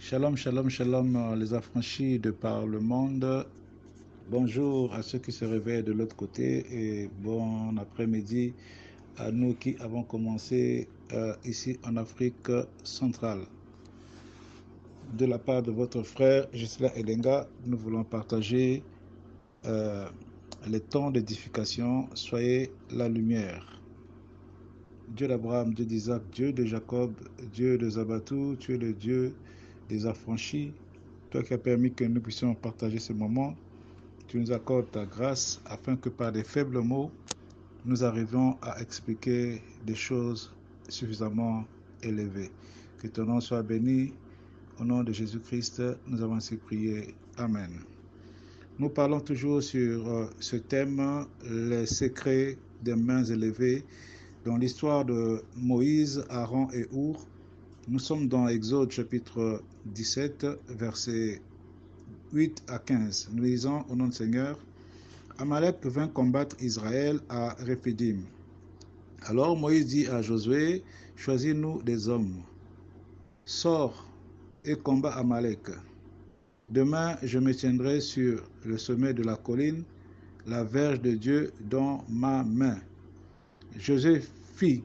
Shalom, shalom, shalom, les affranchis de par le monde. Bonjour à ceux qui se réveillent de l'autre côté et bon après-midi à nous qui avons commencé ici en Afrique centrale. De la part de votre frère Gisela Elenga, nous voulons partager les temps d'édification. Soyez la lumière. Dieu d'Abraham, Dieu d'Isaac, Dieu de Jacob, Dieu de Zabatou, tu es le Dieu des affranchis. Toi qui as permis que nous puissions partager ce moment, tu nous accordes ta grâce afin que par des faibles mots, nous arrivions à expliquer des choses suffisamment élevées. Que ton nom soit béni. Au nom de Jésus-Christ, nous avons ainsi prié. Amen. Nous parlons toujours sur ce thème, les secrets des mains élevées, dans l'histoire de Moïse, Aaron et Our. Nous sommes dans Exode chapitre 17, versets 8 à 15. Nous lisons au nom du Seigneur. Amalek vint combattre Israël à Réphidim. Alors Moïse dit à Josué, choisis-nous des hommes. Sors et combat Amalek. Demain, je me tiendrai sur le sommet de la colline, la verge de Dieu dans ma main. Josué fit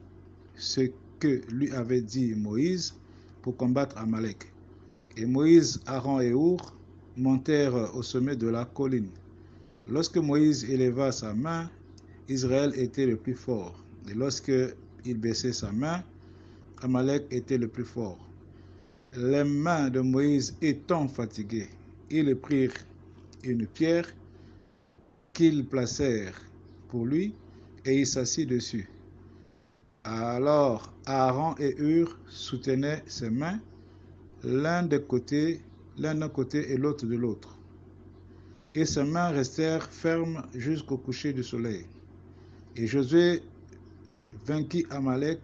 ce que lui avait dit Moïse pour combattre Amalek. Et Moïse, Aaron et Our montèrent au sommet de la colline. Lorsque Moïse éleva sa main, Israël était le plus fort. Et lorsque il baissait sa main, Amalek était le plus fort. Les mains de Moïse étant fatiguées, ils prirent une pierre qu'ils placèrent pour lui et il s'assit dessus. Alors Aaron et Hur soutenaient ses mains, l'un d'un côté et l'autre de l'autre. Et ses mains restèrent fermes jusqu'au coucher du soleil. Et Josué vainquit Amalek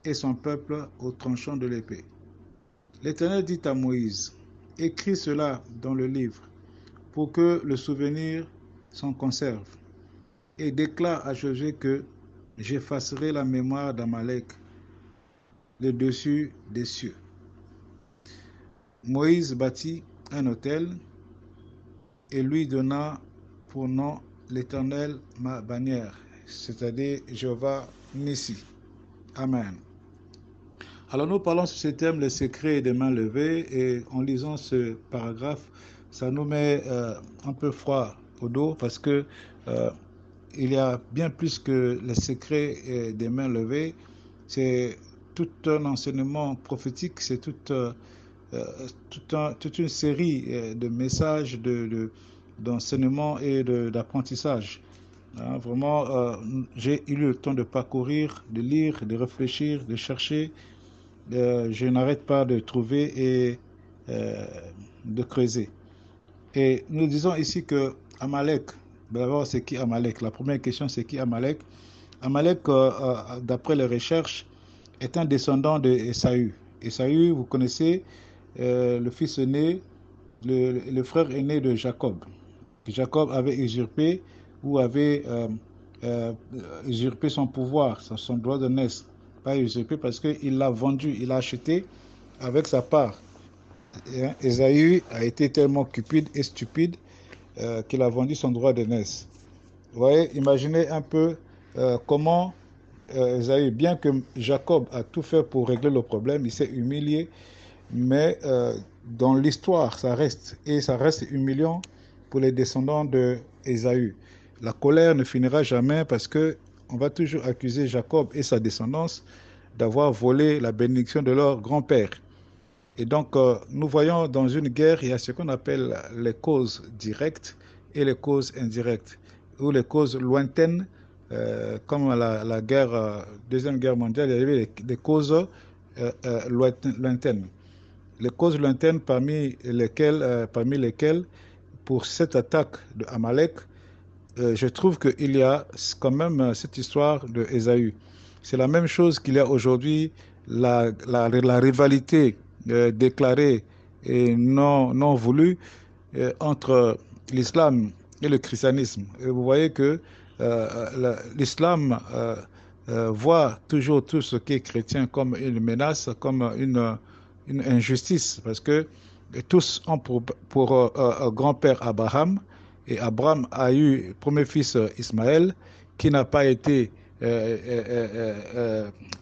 et son peuple au tranchant de l'épée. L'Éternel dit à Moïse, écris cela dans le livre, pour que le souvenir s'en conserve, et déclare à Josué que j'effacerai la mémoire d'Amalek le dessus des cieux. Moïse bâtit un autel et lui donna pour nom l'Éternel ma bannière, c'est-à-dire Jéhovah Nissi. Amen. Alors nous parlons sur ce thème, les secrets des mains levées, et en lisant ce paragraphe, ça nous met un peu froid au dos parce que il y a bien plus que les secrets des mains levées. C'est tout un enseignement prophétique, c'est toute une série de messages, d'enseignement et d'apprentissage. Hein, vraiment, j'ai eu le temps de parcourir, de lire, de réfléchir, de chercher. Je n'arrête pas de trouver et de creuser. Et nous disons ici que Amalek, d'abord c'est qui Amalek? La première question c'est qui Amalek? Amalek, d'après les recherches, est un descendant d'Ésaü. Ésaü, vous connaissez, le fils aîné, le frère aîné de Jacob. Jacob avait usurpé ou avait usurpé son pouvoir, son droit de naissance. Pas usurpé parce qu'il l'a vendu, il l'a acheté avec sa part. Ésaü a été tellement cupide et stupide qu'il a vendu son droit de naissance. Vous voyez, imaginez un peu comment Ésaü, bien que Jacob a tout fait pour régler le problème, il s'est humilié, mais dans l'histoire, ça reste humiliant pour les descendants d'Ésaü. La colère ne finira jamais parce qu'on va toujours accuser Jacob et sa descendance d'avoir volé la bénédiction de leur grand-père. Et donc, nous voyons dans une guerre, il y a ce qu'on appelle les causes directes et les causes indirectes, ou les causes lointaines, comme la Deuxième Guerre mondiale, il y avait des causes lointaines. Les causes lointaines parmi lesquelles, pour cette attaque de Amalek, je trouve qu'il y a quand même cette histoire de Ésaü. C'est la même chose qu'il y a aujourd'hui, la rivalité déclarée et non voulue entre l'islam et le christianisme. Et vous voyez que l'islam voit toujours tout ce qui est chrétien comme une menace, comme une injustice, parce que tous ont pour grand-père Abraham, et Abraham a eu premier fils Ismaël, qui n'a pas été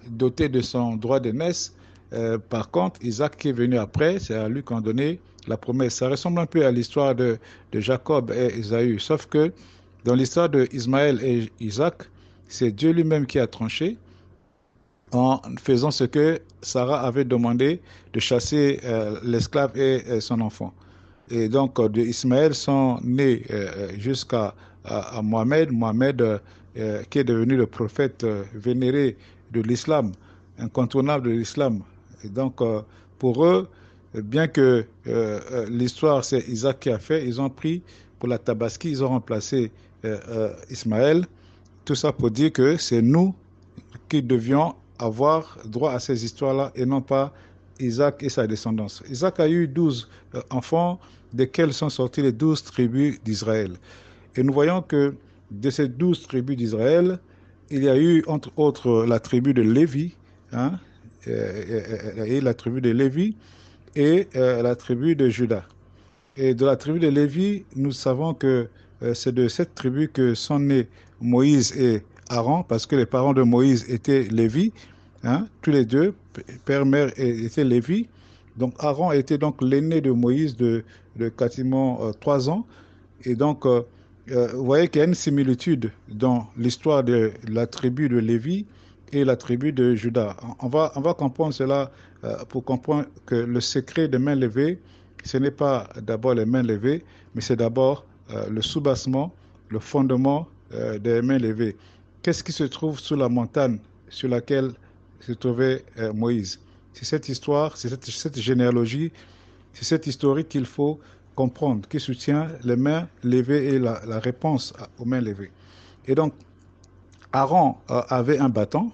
doté de son droit de naissance. Par contre, Isaac qui est venu après, c'est à lui qu'on donnait la promesse. Ça ressemble un peu à l'histoire de Jacob et Ésaü, sauf que dans l'histoire de Ismaël et Isaac, c'est Dieu lui-même qui a tranché en faisant ce que Sarah avait demandé de chasser l'esclave et son enfant. Et donc, de Ismaël sont nés jusqu'à à Mohamed, Mohamed qui est devenu le prophète vénéré de l'islam, incontournable de l'islam. Et donc, pour eux, bien que l'histoire, c'est Isaac qui a fait, ils ont pris pour la Tabaski, ils ont remplacé Ismaël. Tout ça pour dire que c'est nous qui devions avoir droit à ces histoires-là et non pas Isaac et sa descendance. Isaac a eu 12 enfants, desquels sont sortis les 12 tribus d'Israël. Et nous voyons que de ces 12 tribus d'Israël, il y a eu entre autres la tribu de Lévi, hein, et la tribu de Lévi et la tribu de Juda. Et de la tribu de Lévi, nous savons que c'est de cette tribu que sont nés Moïse et Aaron, parce que les parents de Moïse étaient Lévi, hein, tous les deux, père, mère, étaient Lévi. Donc Aaron était donc l'aîné de Moïse de quasiment 3 ans. Et donc, vous voyez qu'il y a une similitude dans l'histoire de la tribu de Lévi et la tribu de Juda. On va comprendre cela pour comprendre que le secret des mains levées, ce n'est pas d'abord les mains levées, mais c'est d'abord le soubassement, le fondement des mains levées. Qu'est-ce qui se trouve sous la montagne sur laquelle se trouvait Moïse? C'est cette histoire, c'est cette généalogie, c'est cette historique qu'il faut comprendre, qui soutient les mains levées et la réponse aux mains levées. Et donc, Aaron avait un bâton,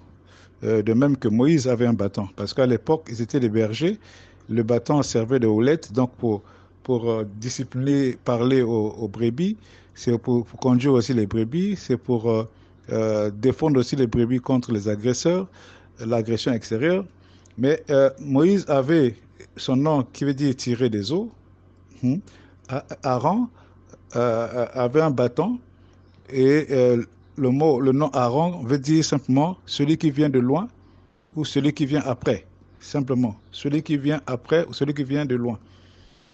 de même que Moïse avait un bâton, parce qu'à l'époque, ils étaient des bergers. Le bâton servait de houlette, donc pour discipliner, parler aux brebis, c'est pour conduire aussi les brebis, c'est pour défendre aussi les brebis contre les agresseurs, l'agression extérieure. Mais Moïse avait son nom qui veut dire tirer des eaux. Hmm. Aaron avait un bâton et le nom Aaron veut dire simplement celui qui vient de loin ou celui qui vient après. Simplement, celui qui vient après ou celui qui vient de loin.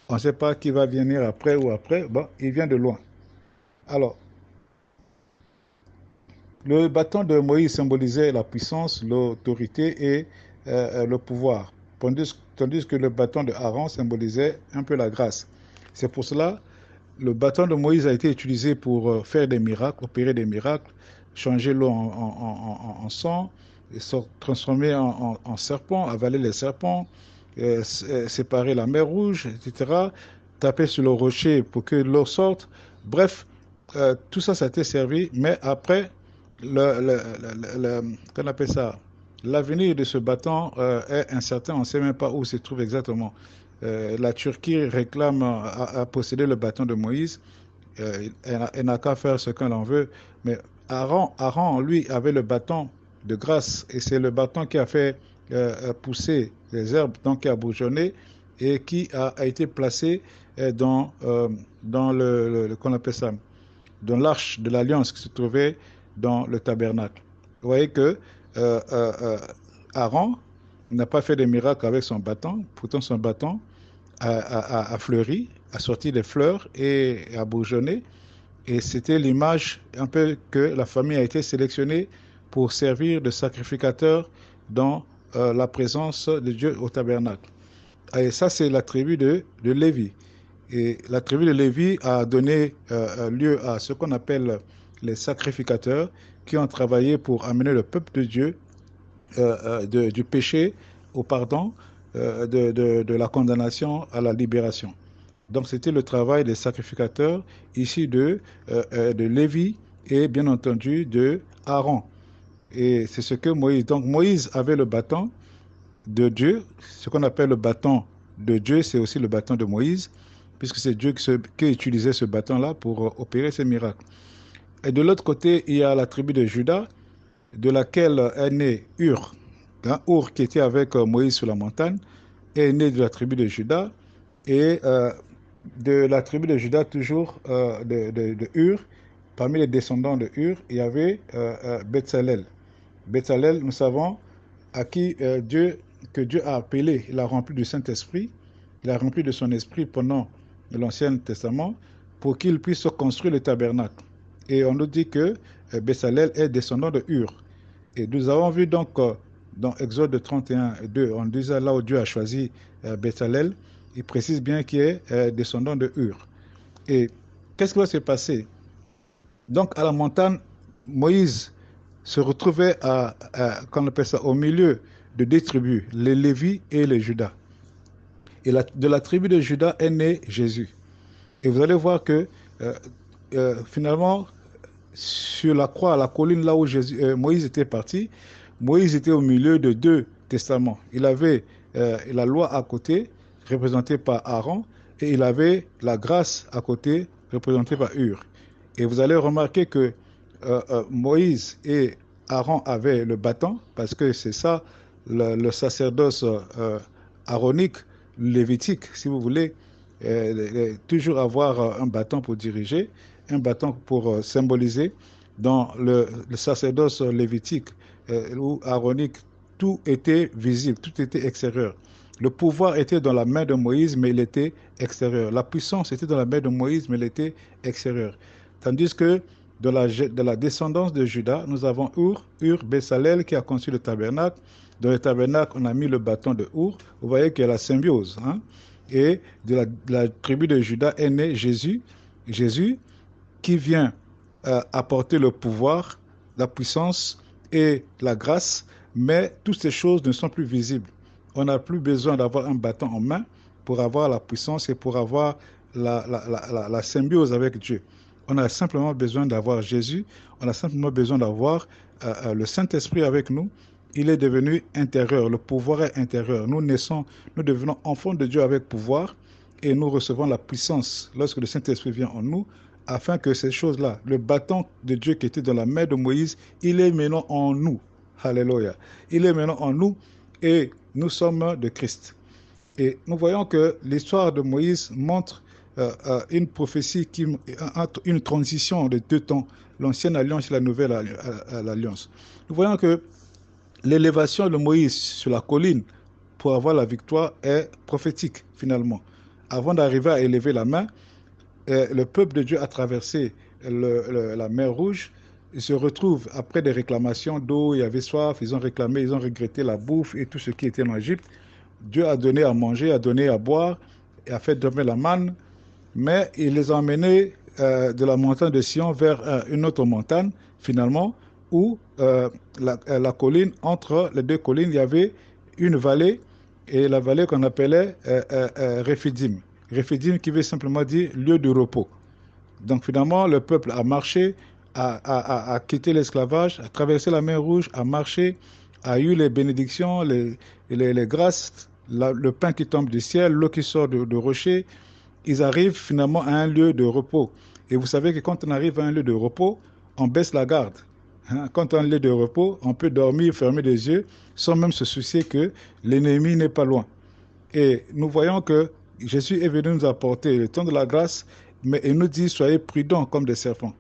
On ne sait pas qui va venir après ou après. Bon, il vient de loin. Alors, le bâton de Moïse symbolisait la puissance, l'autorité et le pouvoir, tandis que le bâton de Aaron symbolisait un peu la grâce. C'est pour cela le bâton de Moïse a été utilisé pour faire des miracles, opérer des miracles, changer l'eau en sang, se transformer en serpent, avaler les serpents, séparer la mer Rouge, etc. Taper sur le rocher pour que l'eau sorte. Bref, tout ça, ça a été servi, mais après, qu'on appelle ça, l'avenir de ce bâton est incertain, on ne sait même pas où se trouve exactement. La Turquie réclame à posséder le bâton de Moïse. Elle n'a qu'à faire ce qu'elle en veut. Mais Aaron, lui, avait le bâton de grâce. Et c'est le bâton qui a fait pousser les herbes, donc qui a bourgeonné et qui a été placé dans qu'on appelle ça, dans l'arche de l'alliance qui se trouvait dans le tabernacle. Vous voyez que euh, euh, euh, Aaron n'a pas fait de miracle avec son bâton. Pourtant, son bâton a fleuri, a sorti des fleurs et a bourgeonné. Et c'était l'image un peu que la famille a été sélectionnée pour servir de sacrificateur dans la présence de Dieu au tabernacle. Et ça, c'est la tribu de Lévi. Et la tribu de Lévi a donné lieu à ce qu'on appelle les sacrificateurs qui ont travaillé pour amener le peuple de Dieu du péché au pardon, de la condamnation à la libération. Donc c'était le travail des sacrificateurs ici de Lévi et bien entendu de Aaron. Et c'est ce que Moïse. Donc Moïse avait le bâton de Dieu, ce qu'on appelle le bâton de Dieu, c'est aussi le bâton de Moïse, puisque c'est Dieu qui utilisait ce bâton-là pour opérer ces miracles. Et de l'autre côté, il y a la tribu de Juda, de laquelle est né Hur, hein, Hur qui était avec Moïse sur la montagne. est né de la tribu de Juda et de la tribu de Juda, toujours de Hur. Parmi les descendants de Hur, il y avait Betsalel. Betsalel, nous savons, à qui que Dieu a appelé, il a rempli du Saint-Esprit, il a rempli de son esprit pendant l'Ancien Testament pour qu'il puisse construire le tabernacle. Et on nous dit que Betsalel est descendant de Hur. Et nous avons vu donc dans Exode 31, 2, on disait là où Dieu a choisi Betsalel, il précise bien qu'il est descendant de Hur. Et qu'est-ce qui va se passer? Donc à la montagne, Moïse se retrouvait qu'on appelle ça, au milieu de deux tribus, les Lévis et les Judas. Et de la tribu de Judas est né Jésus. Et vous allez voir que finalement, sur la croix, à la colline là où Moïse était parti, Moïse était au milieu de deux testaments. Il avait la loi à côté, représentée par Aaron, et il avait la grâce à côté, représentée par Hur. Et vous allez remarquer que Moïse et Aaron avaient le bâton, parce que c'est ça, le sacerdoce aaronique, lévitique, si vous voulez, toujours avoir un bâton pour diriger, un bâton pour symboliser. Dans le sacerdoce lévitique ou aaronique, tout était visible, tout était extérieur. Le pouvoir était dans la main de Moïse, mais il était extérieur. La puissance était dans la main de Moïse, mais elle était extérieure. Tandis que de la descendance de Judas, nous avons Hur Bessalel qui a construit le tabernacle. Dans le tabernacle, on a mis le bâton de Hur. Vous voyez qu'il y a la symbiose. Hein? Et de la tribu de Judas est né Jésus. Jésus qui vient apporter le pouvoir, la puissance et la grâce, mais toutes ces choses ne sont plus visibles. On n'a plus besoin d'avoir un bâton en main pour avoir la puissance et pour avoir la symbiose avec Dieu. On a simplement besoin d'avoir Jésus, on a simplement besoin d'avoir le Saint-Esprit avec nous. Il est devenu intérieur, le pouvoir est intérieur. Nous naissons, nous devenons enfants de Dieu avec pouvoir et nous recevons la puissance lorsque le Saint-Esprit vient en nous, afin que ces choses-là, le bâton de Dieu qui était dans la main de Moïse, il est maintenant en nous. Alléluia. Il est maintenant en nous et nous sommes de Christ. Et nous voyons que l'histoire de Moïse montre une prophétie, une transition de deux temps, l'ancienne alliance et la nouvelle alliance. Nous voyons que l'élévation de Moïse sur la colline pour avoir la victoire est prophétique finalement. Avant d'arriver à élever la main, le peuple de Dieu a traversé la mer Rouge. Ils se retrouvent après des réclamations d'eau, il y avait soif, ils ont réclamé, ils ont regretté la bouffe et tout ce qui était en Égypte. Dieu a donné à manger, a donné à boire, et a fait dormir la manne, mais il les a emmenés de la montagne de Sion vers une autre montagne, finalement, où la colline, entre les deux collines, il y avait une vallée, et la vallée qu'on appelait Rephidim. Rephidim qui veut simplement dire lieu de repos. Donc finalement, le peuple a marché, a quitté l'esclavage, a traversé la mer Rouge, a marché, a eu les bénédictions, les grâces, le pain qui tombe du ciel, l'eau qui sort de rocher. Ils arrivent finalement à un lieu de repos. Et vous savez que quand on arrive à un lieu de repos, on baisse la garde. Hein? Quand on a un lieu de repos, on peut dormir, fermer les yeux, sans même se soucier que l'ennemi n'est pas loin. Et nous voyons que Jésus est venu nous apporter le temps de la grâce, mais il nous dit, soyez prudents comme des serpents.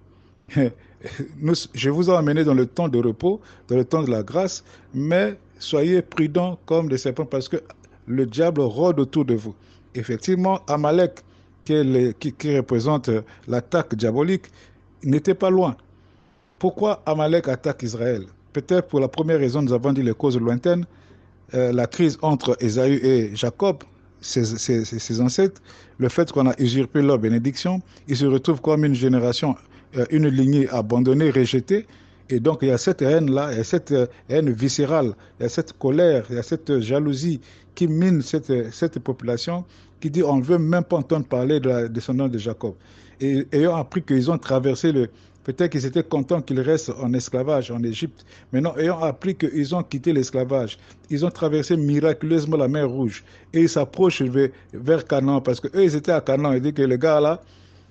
Je vous ai emmené dans le temps de repos, dans le temps de la grâce, mais soyez prudents comme des serpents parce que le diable rôde autour de vous. Effectivement, Amalek, qui représente l'attaque diabolique, n'était pas loin. Pourquoi Amalek attaque Israël? Peut-être pour la première raison, nous avons dit les causes lointaines, la crise entre Ésaü et Jacob, ses ancêtres, le fait qu'on a usurpé leur bénédiction, ils se retrouvent comme une génération, une lignée abandonnée, rejetée. Et donc il y a cette haine-là, il y a cette haine viscérale, il y a cette colère, il y a cette jalousie qui mine cette population, qui dit on ne veut même pas entendre parler de la descendance de Jacob. Et ayant appris qu'ils ont traversé peut-être qu'ils étaient contents qu'ils restent en esclavage en Égypte. Maintenant, ayant appris qu'ils ont quitté l'esclavage, ils ont traversé miraculeusement la mer Rouge et ils s'approchent vers Canaan parce qu'eux, ils étaient à Canaan. Ils disent que les gars là,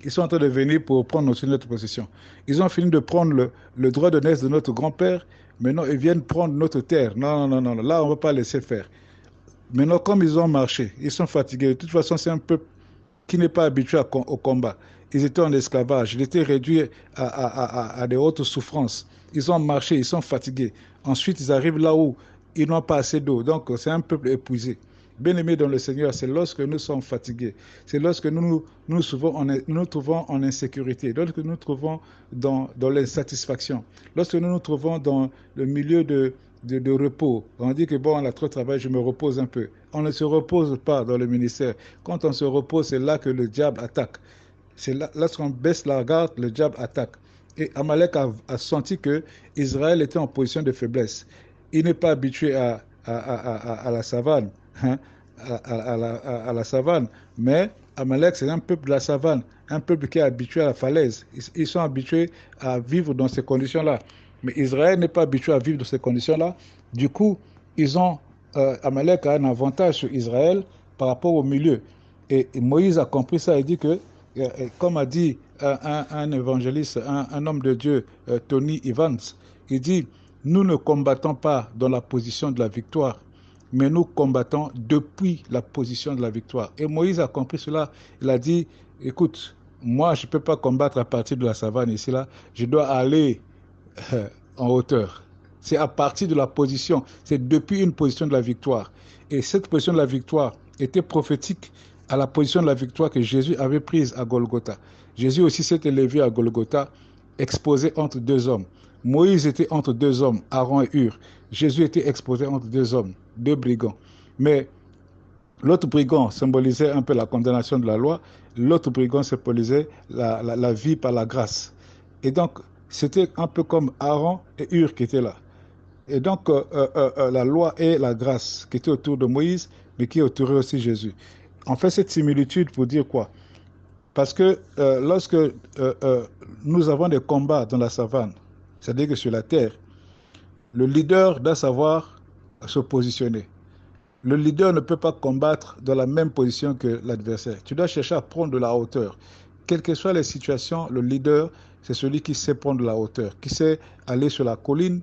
ils sont en train de venir pour prendre aussi notre possession. Ils ont fini de prendre le droit de naissance de notre grand-père. Maintenant, ils viennent prendre notre terre. Non, non, non, non. Là, on ne va pas laisser faire. Maintenant, comme ils ont marché, ils sont fatigués. De toute façon, c'est un peuple qui n'est pas habitué au combat. Ils étaient en esclavage, ils étaient réduits à des hautes souffrances. Ils ont marché, ils sont fatigués. Ensuite, ils arrivent là où ils n'ont pas assez d'eau. Donc, c'est un peuple épuisé. Bien-aimés dans le Seigneur, c'est lorsque nous sommes fatigués, c'est lorsque nous trouvons en insécurité, lorsque nous nous trouvons dans l'insatisfaction, lorsque nous nous trouvons dans le milieu de repos. On dit que bon, on a trop travaillé, je me repose un peu. On ne se repose pas dans le ministère. Quand on se repose, c'est là que le diable attaque. C'est là, lorsqu'on baisse la garde, le diable attaque. Et Amalek a senti que Israël était en position de faiblesse. Il n'est pas habitué à la savane, hein, à la savane, mais Amalek, c'est un peuple de la savane, un peuple qui est habitué à la falaise. Ils sont habitués à vivre dans ces conditions-là. Mais Israël n'est pas habitué à vivre dans ces conditions-là. Du coup, Amalek a un avantage sur Israël par rapport au milieu. Et Moïse a compris ça et dit que, comme a dit un évangéliste, un homme de Dieu, Tony Evans, il dit, nous ne combattons pas dans la position de la victoire, mais nous combattons depuis la position de la victoire. Et Moïse a compris cela. Il a dit, écoute, moi, je ne peux pas combattre à partir de la savane ici, là. Je dois aller en hauteur. C'est à partir de la position, c'est depuis une position de la victoire. Et cette position de la victoire était prophétique à la position de la victoire que Jésus avait prise à Golgotha. Jésus aussi s'est élevé à Golgotha, exposé entre deux hommes. Moïse était entre deux hommes, Aaron et Hur. Jésus était exposé entre deux hommes, deux brigands. Mais l'autre brigand symbolisait un peu la condamnation de la loi, l'autre brigand symbolisait la vie par la grâce. Et donc, c'était un peu comme Aaron et Hur qui étaient là. Et donc, la loi et la grâce qui étaient autour de Moïse, mais qui entourait aussi Jésus. On fait cette similitude pour dire quoi? Parce que lorsque nous avons des combats dans la savane, c'est-à-dire que sur la terre, le leader doit savoir se positionner. Le leader ne peut pas combattre dans la même position que l'adversaire. Tu dois chercher à prendre de la hauteur. Quelles que soient les situations, le leader, c'est celui qui sait prendre de la hauteur, qui sait aller sur la colline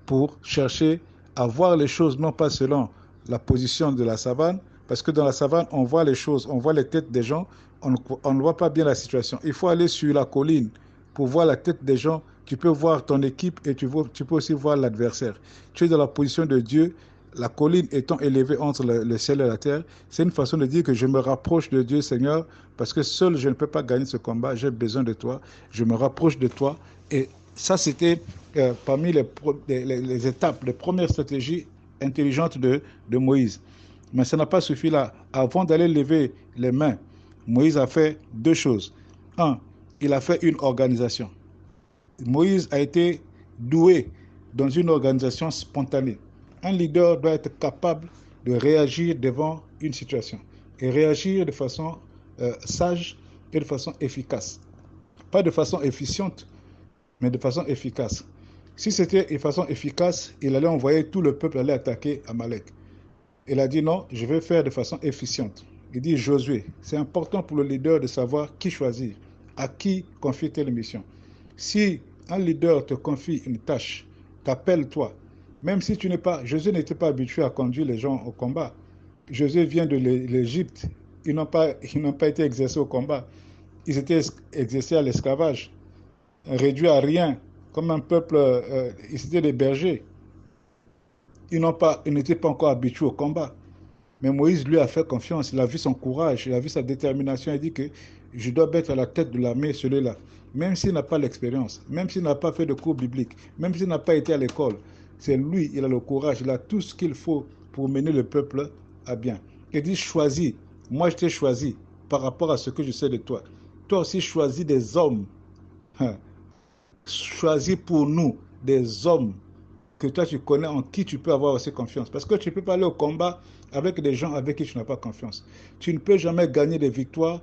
pour chercher à voir les choses, non pas selon la position de la savane, parce que dans la savane, on voit les choses, on voit les têtes des gens, on ne voit pas bien la situation. Il faut aller sur la colline pour voir la tête des gens. Tu peux voir ton équipe et tu peux aussi voir l'adversaire. Tu es dans la position de Dieu, la colline étant élevée entre le ciel et la terre. C'est une façon de dire que je me rapproche de Dieu, Seigneur, parce que seul je ne peux pas gagner ce combat, j'ai besoin de toi, je me rapproche de toi. Et ça, c'était parmi les étapes, les premières stratégies intelligentes de Moïse. Mais ça n'a pas suffi là. Avant d'aller lever les mains, Moïse a fait deux choses. Un, il a fait une organisation. Moïse a été doué dans une organisation spontanée. Un leader doit être capable de réagir devant une situation et réagir de façon sage et de façon efficace. Pas de façon efficiente, mais de façon efficace. Si c'était de façon efficace, il allait envoyer tout le peuple aller attaquer Amalek. Il a dit non, je vais faire de façon efficiente. Il dit Josué, c'est important pour le leader de savoir qui choisir, à qui confier telle mission. Si un leader te confie une tâche, t'appelle toi, même si tu n'es pas, Josué n'était pas habitué à conduire les gens au combat. Josué vient de l'Égypte, ils n'ont pas été exercés au combat, ils étaient exercés à l'esclavage, réduits à rien, comme un peuple, ils étaient des bergers. Ils n'étaient pas encore habitués au combat. Mais Moïse lui a fait confiance, il a vu son courage, il a vu sa détermination, il dit que je dois mettre à la tête de l'armée celui-là. Même s'il n'a pas l'expérience, même s'il n'a pas fait de cours bibliques, même s'il n'a pas été à l'école, c'est lui, il a le courage, il a tout ce qu'il faut pour mener le peuple à bien. Il dit choisis, moi je t'ai choisi par rapport à ce que je sais de toi. Toi aussi choisis des hommes, choisis pour nous des hommes que toi tu connais, en qui tu peux avoir aussi confiance. Parce que tu ne peux pas aller au combat avec des gens avec qui tu n'as pas confiance. Tu ne peux jamais gagner des victoires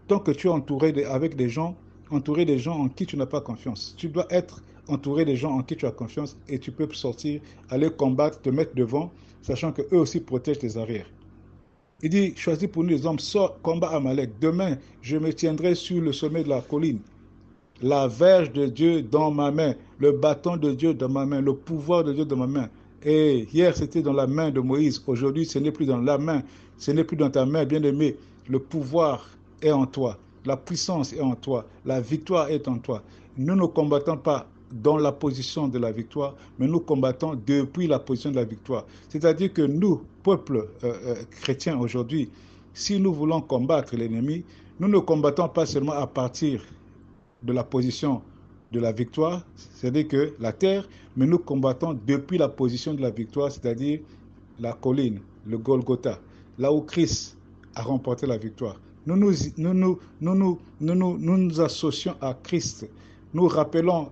tant que tu es avec des gens, entouré des gens en qui tu n'as pas confiance. Tu dois être entouré des gens en qui tu as confiance et tu peux sortir, aller combattre, te mettre devant, sachant qu'eux aussi protègent tes arrières. Il dit, choisis pour nous les hommes, sors, combat Amalek. Demain, je me tiendrai sur le sommet de la colline. La verge de Dieu dans ma main, le bâton de Dieu dans ma main, le pouvoir de Dieu dans ma main. Et hier, c'était dans la main de Moïse. Aujourd'hui, ce n'est plus dans la main. Ce n'est plus dans ta main, bien-aimé. Le pouvoir est en toi. La puissance est en toi. La victoire est en toi. Nous ne combattons pas dans la position de la victoire, mais nous combattons depuis la position de la victoire. C'est-à-dire que nous, peuple chrétien aujourd'hui, si nous voulons combattre l'ennemi, nous ne combattons pas seulement à partir de la position de la victoire, c'est-à-dire que la terre, mais nous combattons depuis la position de la victoire, c'est-à-dire la colline, le Golgotha, là où Christ a remporté la victoire. Nous nous associons à Christ. Nous rappelons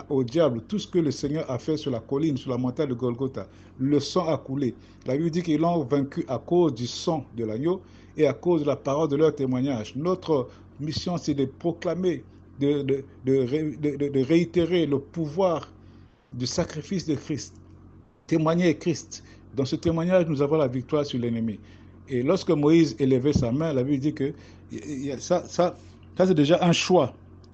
au diable tout ce que le Seigneur a fait sur la colline, sur la montagne de Golgotha. Le sang a coulé. La Bible dit qu'ils l'ont vaincu à cause du sang de l'agneau et à cause de la parole de leur témoignage. Notre mission, c'est de proclamer, de réitérer le pouvoir du sacrifice de Christ. Témoigner Christ. Dans ce témoignage, nous avons la victoire sur l'ennemi. Et lorsque Moïse élevait sa main, la Bible dit que ça c'est déjà un choix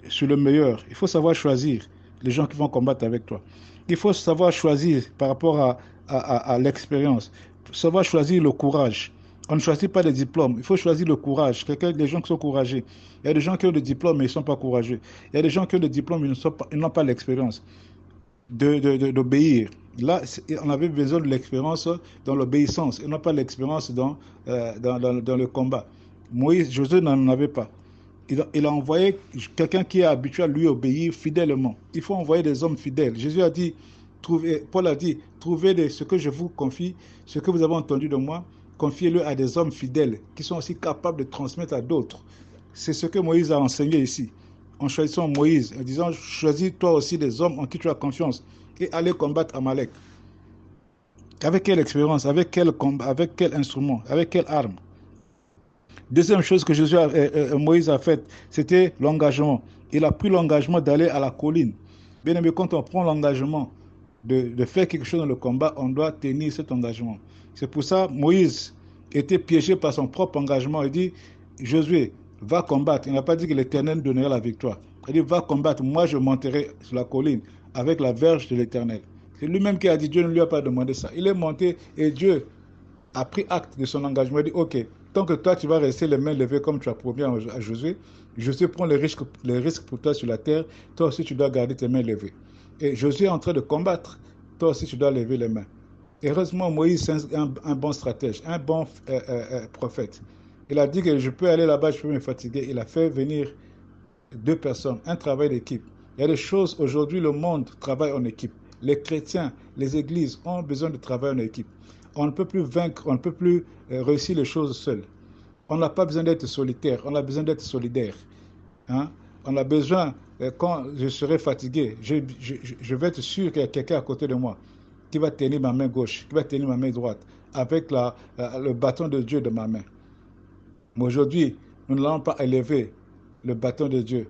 sur le meilleur. Il faut savoir choisir les gens qui vont combattre avec toi. Il faut savoir choisir par rapport à l'expérience. Savoir choisir le courage. On ne choisit pas des diplômes, il faut choisir le courage. Des gens qui sont courageux. Il y a des gens qui ont des diplômes mais ils ne sont pas courageux. Il y a des gens qui ont des diplômes mais ils n'ont pas l'expérience d'obéir. Là, on avait besoin de l'expérience dans l'obéissance et non pas l'expérience dans le combat. Moïse, Josué n'en avait pas. Il a envoyé quelqu'un qui est habitué à lui obéir fidèlement. Il faut envoyer des hommes fidèles. Jésus a dit, Paul a dit, trouvez ce que je vous confie, ce que vous avez entendu de moi, confiez-le à des hommes fidèles qui sont aussi capables de transmettre à d'autres. C'est ce que Moïse a enseigné ici. En choisissant Moïse, en disant, choisis toi aussi des hommes en qui tu as confiance et allez combattre Amalek. Avec quelle expérience, avec quel combat, avec quel instrument, avec quelle arme? Deuxième chose que Moïse a faite, c'était l'engagement. Il a pris l'engagement d'aller à la colline. Bien aimé, quand on prend l'engagement de faire quelque chose dans le combat, on doit tenir cet engagement. C'est pour ça que Moïse était piégé par son propre engagement. Il dit, Josué, va combattre. Il n'a pas dit que l'Éternel donnerait la victoire. Il dit, va combattre. Moi, je monterai sur la colline avec la verge de l'Éternel. C'est lui-même qui a dit, Dieu ne lui a pas demandé ça. Il est monté et Dieu a pris acte de son engagement. Il dit, ok, tant que toi, tu vas rester les mains levées comme tu as promis à Josué, Josué prend les risques pour toi sur la terre, toi aussi tu dois garder tes mains levées. Et Josué est en train de combattre, toi aussi tu dois lever les mains. Et heureusement, Moïse est un bon stratège, un bon prophète. Il a dit que je peux aller là-bas, je peux me fatiguer. Il a fait venir 2 personnes, un travail d'équipe. Il y a des choses, aujourd'hui, le monde travaille en équipe. Les chrétiens, les églises ont besoin de travailler en équipe. On ne peut plus vaincre, on ne peut plus réussir les choses seul. On n'a pas besoin d'être solitaire, on a besoin d'être solidaire. Hein? On a besoin, quand je serai fatigué, je vais être sûr qu'il y a quelqu'un à côté de moi qui va tenir ma main gauche, qui va tenir ma main droite, avec le bâton de Dieu de ma main. Mais aujourd'hui, nous n'allons pas élever le bâton de Dieu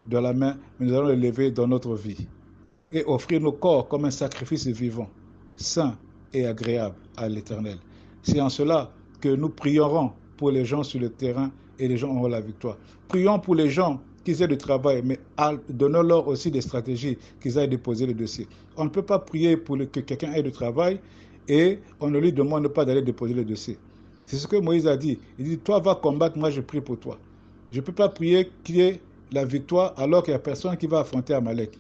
de la main, mais nous allons l'élever dans notre vie et offrir nos corps comme un sacrifice vivant, saint et agréable à l'Éternel. C'est en cela que nous prierons pour les gens sur le terrain et les gens auront la victoire. Prions pour les gens qui aient du travail, mais donnons-leur aussi des stratégies qu'ils aillent déposer le dossier. On ne peut pas prier pour que quelqu'un ait du travail et on ne lui demande pas d'aller déposer le dossier. C'est ce que Moïse a dit. Il dit, toi va combattre, moi je prie pour toi. Je ne peux pas prier qu'il y ait la victoire alors qu'il n'y a personne qui va affronter Amalek.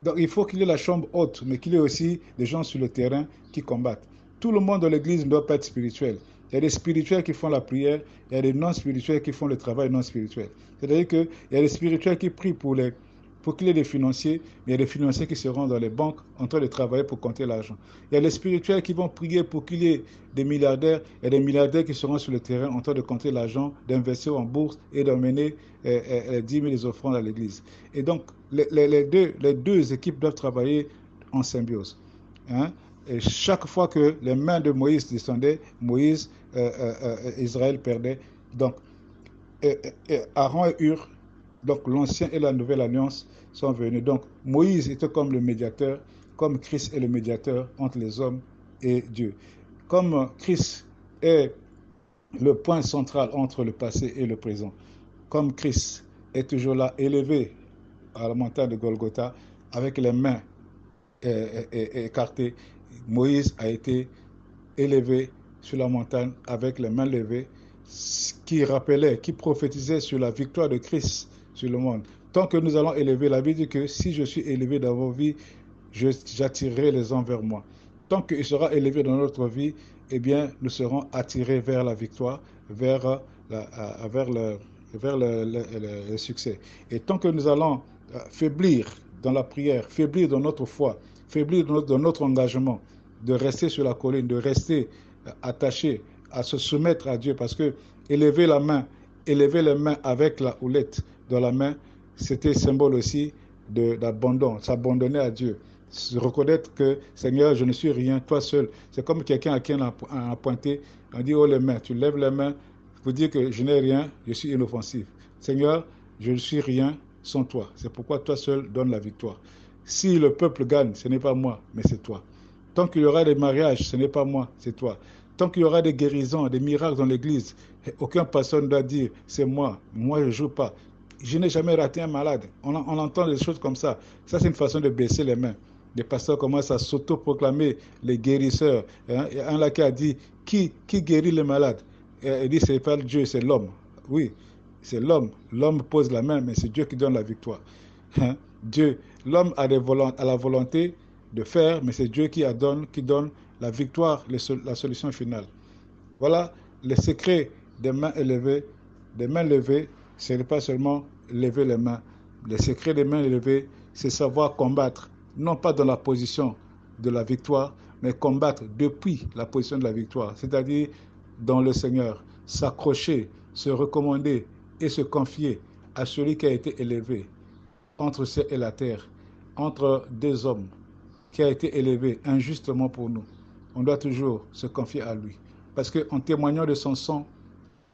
Donc il faut qu'il y ait la chambre haute, mais qu'il y ait aussi des gens sur le terrain qui combattent. Tout le monde dans l'église ne doit pas être spirituel. Il y a des spirituels qui font la prière, il y a des non-spirituels qui font le travail non-spirituel. C'est-à-dire qu'il y a des spirituels qui prient pour qu'il y ait des financiers, mais il y a des financiers qui seront dans les banques en train de travailler pour compter l'argent. Il y a des spirituels qui vont prier pour qu'il y ait des milliardaires, il y a des milliardaires qui seront sur le terrain en train de compter l'argent, d'investir en bourse et d'emmener 10 000 offrandes à l'église. Et donc, les deux équipes doivent travailler en symbiose. Hein? Et chaque fois que les mains de Moïse descendaient, Israël perdait. Donc, Aaron et Hur, donc l'ancienne et la nouvelle alliance sont venus. Donc, Moïse était comme le médiateur, comme Christ est le médiateur entre les hommes et Dieu. Comme Christ est le point central entre le passé et le présent, comme Christ est toujours là, élevé à la montagne de Golgotha, avec les mains écartées, Moïse a été élevé sur la montagne avec les mains levées, qui rappelait, qui prophétisait sur la victoire de Christ sur le monde. Tant que nous allons élever, la Bible dit que si je suis élevé dans vos vies, j'attirerai les hommes vers moi. Tant qu'il sera élevé dans notre vie, eh bien, nous serons attirés vers la victoire, vers, vers le succès. Et tant que nous allons faiblir dans la prière, faiblir dans notre foi, faiblir dans notre engagement, de rester sur la colline, de rester attaché à se soumettre à Dieu, parce que élever les mains avec la houlette dans la main, c'était symbole aussi d'abandon, s'abandonner à Dieu. Se reconnaître que Seigneur, je ne suis rien, toi seul. C'est comme quelqu'un à qui on a pointé, on dit, oh les mains, tu lèves les mains pour dire que je n'ai rien, je suis inoffensif. Seigneur, je ne suis rien sans toi. C'est pourquoi toi seul donnes la victoire. Si le peuple gagne, ce n'est pas moi, mais c'est toi. Tant qu'il y aura des mariages, ce n'est pas moi, c'est toi. Tant qu'il y aura des guérisons, des miracles dans l'église, aucun pasteur ne doit dire, c'est moi je ne joue pas. Je n'ai jamais raté un malade. On entend des choses comme ça. Ça, c'est une façon de baisser les mains. Les pasteurs commencent à s'auto-proclamer les guérisseurs. Il y a un là qui a dit, qui guérit les malades? Il dit, ce n'est pas Dieu, c'est l'homme. Oui, c'est l'homme. L'homme pose la main, mais c'est Dieu qui donne la victoire. Dieu, l'homme a la volonté de faire, mais c'est Dieu qui donne la victoire, la solution finale. Voilà le secret des mains élevées. Des mains levées, ce n'est pas seulement lever les mains. Le secret des mains levées, c'est savoir combattre, non pas dans la position de la victoire, mais combattre depuis la position de la victoire, c'est-à-dire dans le Seigneur, s'accrocher, se recommander et se confier à celui qui a été élevé entre le ciel et la terre, entre deux hommes, qui a été élevé injustement pour nous. On doit toujours se confier à lui. Parce qu'en témoignant de son sang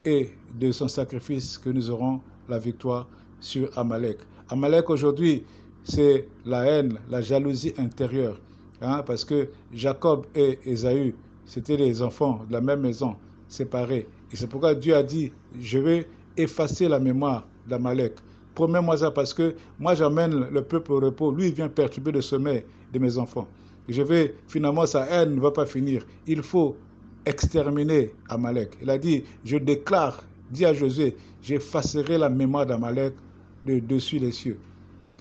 et de son sacrifice, que nous aurons la victoire sur Amalek. Amalek aujourd'hui, c'est la haine, la jalousie intérieure. Parce que Jacob et Ésaü, c'était les enfants de la même maison, séparés. Et c'est pourquoi Dieu a dit, je vais effacer la mémoire d'Amalek. Promets-moi ça parce que moi j'amène le peuple au repos. Lui, il vient perturber le sommeil de mes enfants. Finalement, sa haine ne va pas finir. Il faut exterminer Amalek. Il a dit, je déclare, dit à Josué, j'effacerai la mémoire d'Amalek de dessus les cieux.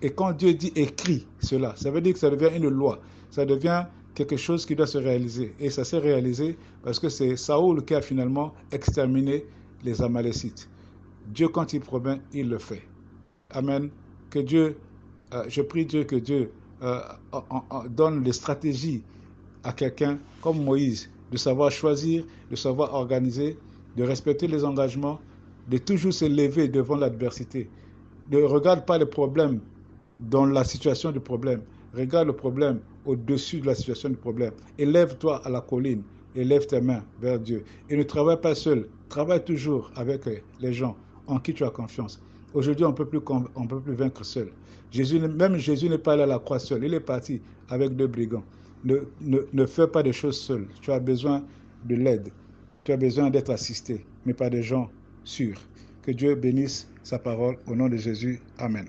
Et quand Dieu dit écrit cela, ça veut dire que ça devient une loi. Ça devient quelque chose qui doit se réaliser. Et ça s'est réalisé parce que c'est Saoul qui a finalement exterminé les Amalécites. Dieu, quand il promet, il le fait. Amen. Que Dieu, je prie Dieu que Dieu donne des stratégies à quelqu'un comme Moïse, de savoir choisir, de savoir organiser, de respecter les engagements, de toujours se lever devant l'adversité. Ne regarde pas le problème dans la situation du problème. Regarde le problème au-dessus de la situation du problème. Élève-toi à la colline, élève tes mains vers Dieu. Et ne travaille pas seul, travaille toujours avec les gens en qui tu as confiance. Aujourd'hui, on ne peut plus vaincre seul. Même Jésus n'est pas allé à la croix seul, il est parti avec 2 brigands. Ne fais pas des choses seul. Tu as besoin de l'aide. Tu as besoin d'être assisté, mais pas des gens sûrs. Que Dieu bénisse sa parole au nom de Jésus. Amen.